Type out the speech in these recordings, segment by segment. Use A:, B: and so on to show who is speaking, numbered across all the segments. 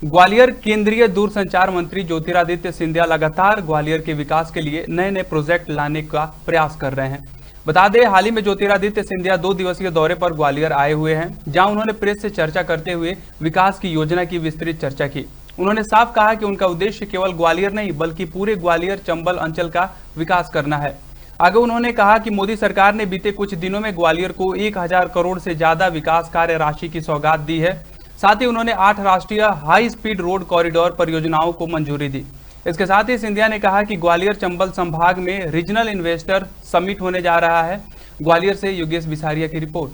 A: ग्वालियर केंद्रीय दूरसंचार मंत्री ज्योतिरादित्य सिंधिया लगातार ग्वालियर के विकास के लिए नए नए प्रोजेक्ट लाने का प्रयास कर रहे हैं। बता दें, हाल ही में ज्योतिरादित्य सिंधिया 2 दिवसीय दौरे पर ग्वालियर आए हुए हैं, जहां उन्होंने प्रेस से चर्चा करते हुए विकास की योजना की विस्तृत चर्चा की। उन्होंने साफ कहा कि उनका उद्देश्य केवल ग्वालियर नहीं बल्कि पूरे ग्वालियर चंबल अंचल का विकास करना है। आगे उन्होंने कहा कि मोदी सरकार ने बीते कुछ दिनों में ग्वालियर को 1000 करोड़ से ज्यादा विकास कार्य राशि की सौगात दी है। साथ ही उन्होंने 8 राष्ट्रीय हाई स्पीड रोड कॉरिडोर परियोजनाओं को मंजूरी दी। इसके साथ ही सिंधिया ने कहा कि ग्वालियर चंबल संभाग में रीजनल इन्वेस्टर समिट होने जा रहा है। ग्वालियर से योगेश बिसारिया की रिपोर्ट।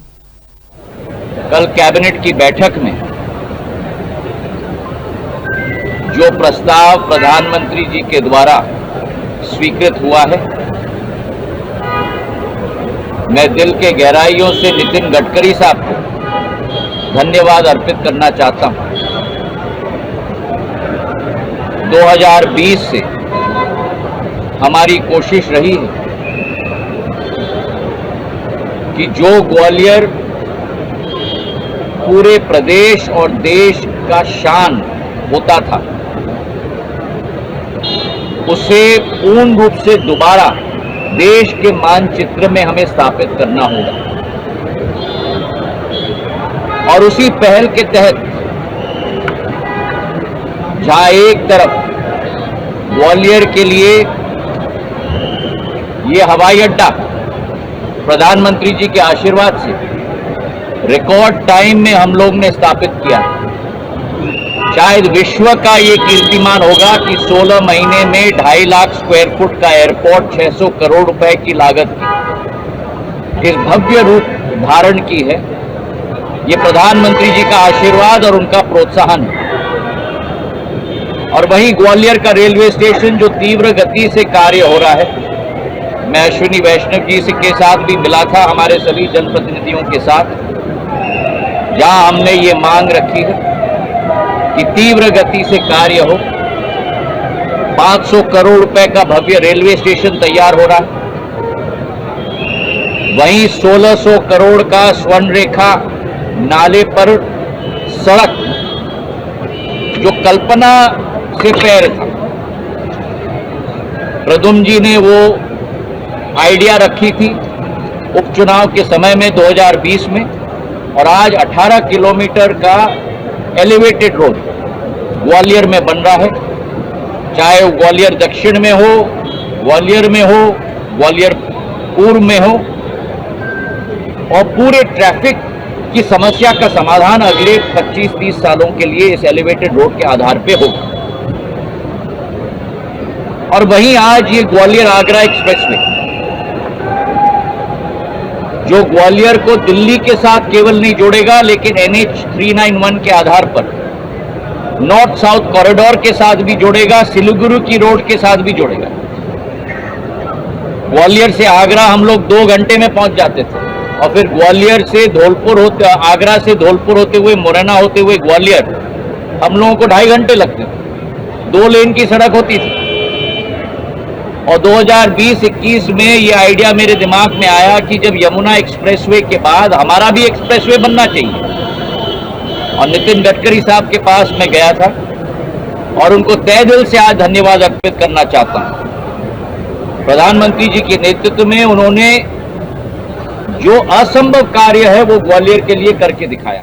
B: कल कैबिनेट की बैठक में जो प्रस्ताव प्रधानमंत्री जी के द्वारा स्वीकृत हुआ है, मैं दिल के गहराइयों से नितिन गडकरी साहब को धन्यवाद अर्पित करना चाहता हूं। 2020 से हमारी कोशिश रही है कि जो ग्वालियर पूरे प्रदेश और देश का शान होता था, उसे पूर्ण रूप से दोबारा देश के मानचित्र में हमें स्थापित करना होगा। और उसी पहल के तहत जहां एक तरफ ग्वालियर के लिए ये हवाई अड्डा प्रधानमंत्री जी के आशीर्वाद से रिकॉर्ड टाइम में हम लोग ने स्थापित किया, शायद विश्व का ये कीर्तिमान होगा कि 16 महीने में 2.5 लाख स्क्वायर फुट का एयरपोर्ट 600 करोड़ रुपए की लागत की इस भव्य रूप धारण की है। ये प्रधानमंत्री जी का आशीर्वाद और उनका प्रोत्साहन है। और वहीं ग्वालियर का रेलवे स्टेशन जो तीव्र गति से कार्य हो रहा है, मैं अश्विनी वैष्णव जी के साथ भी मिला था, हमारे सभी जनप्रतिनिधियों के साथ, जहां हमने ये मांग रखी है कि तीव्र गति से कार्य हो। 500 करोड़ रुपए का भव्य रेलवे स्टेशन तैयार हो रहा है। वहीं 1600 करोड़ का स्वर्ण रेखा नाले पर सड़क जो कल्पना से पैर था, प्रदुम जी ने वो आइडिया रखी थी उपचुनाव के समय में 2020 में, और आज 18 किलोमीटर का एलिवेटेड रोड ग्वालियर में बन रहा है। चाहे वो ग्वालियर दक्षिण में हो, ग्वालियर में हो, ग्वालियर पूर्व में हो, और पूरे ट्रैफिक की समस्या का समाधान अगले 25-30 सालों के लिए इस एलिवेटेड रोड के आधार पे होगा। और वहीं आज ये ग्वालियर आगरा एक्सप्रेसवे जो ग्वालियर को दिल्ली के साथ केवल नहीं जोड़ेगा, लेकिन NH 391 के आधार पर नॉर्थ साउथ कॉरिडोर के साथ भी जोड़ेगा, सिलीगुड़ी की रोड के साथ भी जोड़ेगा। ग्वालियर से आगरा हम लोग 2 घंटे में पहुंच जाते थे, और फिर ग्वालियर से धौलपुर होते, आगरा से धौलपुर होते हुए, मुरैना होते हुए ग्वालियर हम लोगों को 2.5 घंटे लगते थे। 2 लेन की सड़क होती थी। और 2020-21 में ये आइडिया मेरे दिमाग में आया कि जब यमुना एक्सप्रेसवे के बाद हमारा भी एक्सप्रेसवे बनना चाहिए। और नितिन गडकरी साहब के पास मैं गया था और उनको तहे दिल से आज धन्यवाद अर्पित करना चाहता हूं। प्रधानमंत्री जी के नेतृत्व में उन्होंने जो असंभव कार्य है वो ग्वालियर के लिए करके दिखाया।